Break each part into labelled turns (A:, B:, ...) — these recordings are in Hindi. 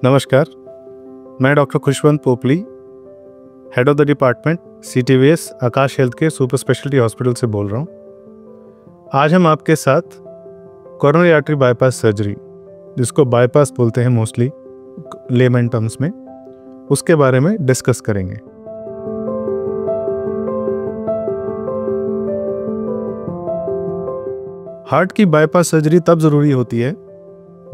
A: नमस्कार, मैं doctor Khushwant Popli, head of the department CTVS Akash health care super speciality hospital से बोल रहा हूँ। आज हम आपके साथ कोरोनरी आर्टरी बाईपास सर्जरी, जिसको बाईपास बोलते हैं मोस्टली लेमन टर्म्स में, उसके बारे में डिस्कस करेंगे। हार्ट की बाईपास सर्जरी तब ज़रूरी होती है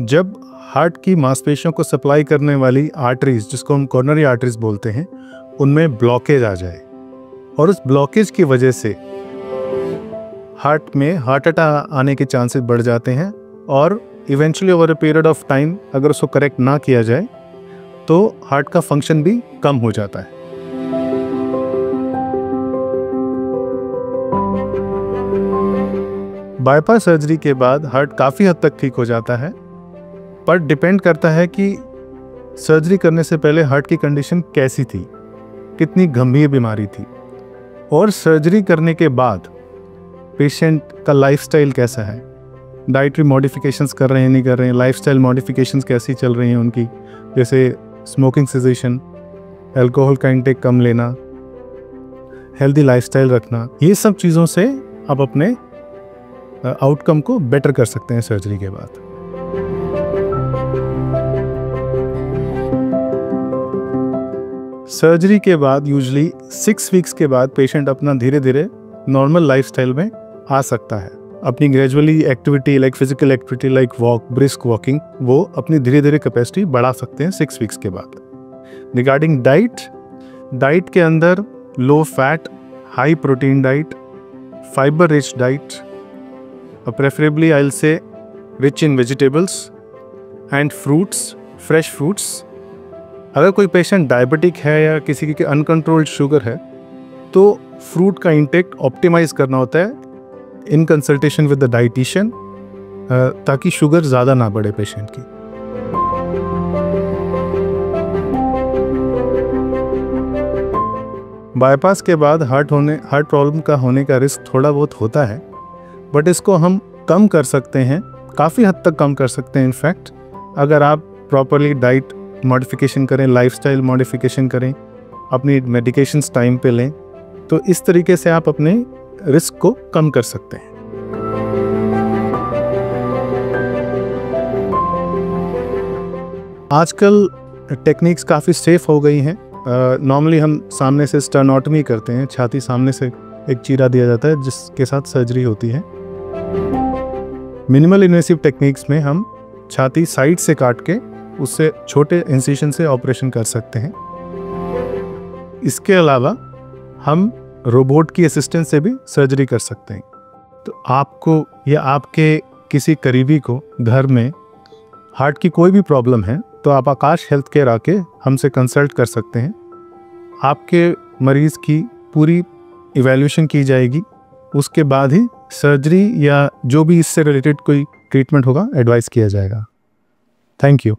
A: जब हार्ट की मांसपेशियों को सप्लाई करने वाली आर्टरीज, जिसको हम कोरोनरी आर्टरीज बोलते हैं, उनमें ब्लॉकेज आ जाए और उस ब्लॉकेज की वजह से हार्ट में हार्ट अटैक आने के चांसेस बढ़ जाते हैं और eventually over a period of time अगर उसको करेक्ट ना किया जाए तो हार्ट का फंक्शन भी कम हो जाता है। बाईपास सर्जरी के बाद हार्ट काफ़ी हद तक ठीक हो जाता है, पर डिपेंड करता है कि सर्जरी करने से पहले हार्ट की कंडीशन कैसी थी, कितनी गंभीर बीमारी थी, और सर्जरी करने के बाद पेशेंट का लाइफस्टाइल कैसा है, डाइटरी मॉडिफिकेशंस कर रहे हैं नहीं कर रहे हैं, लाइफस्टाइल मॉडिफिकेशंस कैसी चल रही हैं उनकी, जैसे स्मोकिंग सेसेशन, अल्कोहल का इंटेक कम लेना, हेल्दी लाइफस्टाइल रखना। ये सब चीज़ों से आप अपने आउटकम को बेटर कर सकते हैं सर्जरी के बाद। सर्जरी के बाद यूजुअली 6 वीक्स के बाद पेशेंट अपना धीरे धीरे नॉर्मल लाइफस्टाइल में आ सकता है। अपनी gradually activity like physical activity like walk, brisk walking, वो अपनी धीरे धीरे कैपेसिटी बढ़ा सकते हैं 6 वीक्स के बाद। रिगार्डिंग डाइट के अंदर low fat, high protein diet, fibre rich diet, preferably I will say rich in vegetables and fruits, fresh fruits. अगर कोई पेशेंट डायबिटिक है या किसी की अनकंट्रोल्ड शुगर है तो फ्रूट का इंटेक ऑप्टिमाइज करना होता है in consultation with the dietitian, ताकि शुगर ज़्यादा ना बढ़े पेशेंट की। बाईपास के बाद हार्ट प्रॉब्लम का होने का रिस्क थोड़ा बहुत होता है, बट इसको हम कम कर सकते हैं, काफ़ी हद तक कम कर सकते हैं। इनफैक्ट अगर आप प्रॉपरली डाइट मॉडिफिकेशन करें, लाइफस्टाइल मॉडिफिकेशन करें, अपनी मेडिकेशंस टाइम पे लें, तो इस तरीके से आप अपने रिस्क को कम कर सकते हैं। आजकल टेक्निक्स काफ़ी सेफ हो गई हैं। नॉर्मली हम सामने से स्टेनोटमी करते हैं, छाती सामने से एक चीरा दिया जाता है जिसके साथ सर्जरी होती है। मिनिमल इन्वेसिव टेक्निक्स में हम छाती साइड से काट के उससे छोटे इंसिशन से ऑपरेशन कर सकते हैं। इसके अलावा हम रोबोट की असिस्टेंस से भी सर्जरी कर सकते हैं। तो आपको या आपके किसी करीबी को घर में हार्ट की कोई भी प्रॉब्लम है तो आप आकाश हेल्थ केयर आके हमसे कंसल्ट कर सकते हैं। आपके मरीज़ की पूरी इवैल्यूएशन की जाएगी, उसके बाद ही सर्जरी या जो भी इससे रिलेटेड कोई ट्रीटमेंट होगा एडवाइस किया जाएगा। Thank you.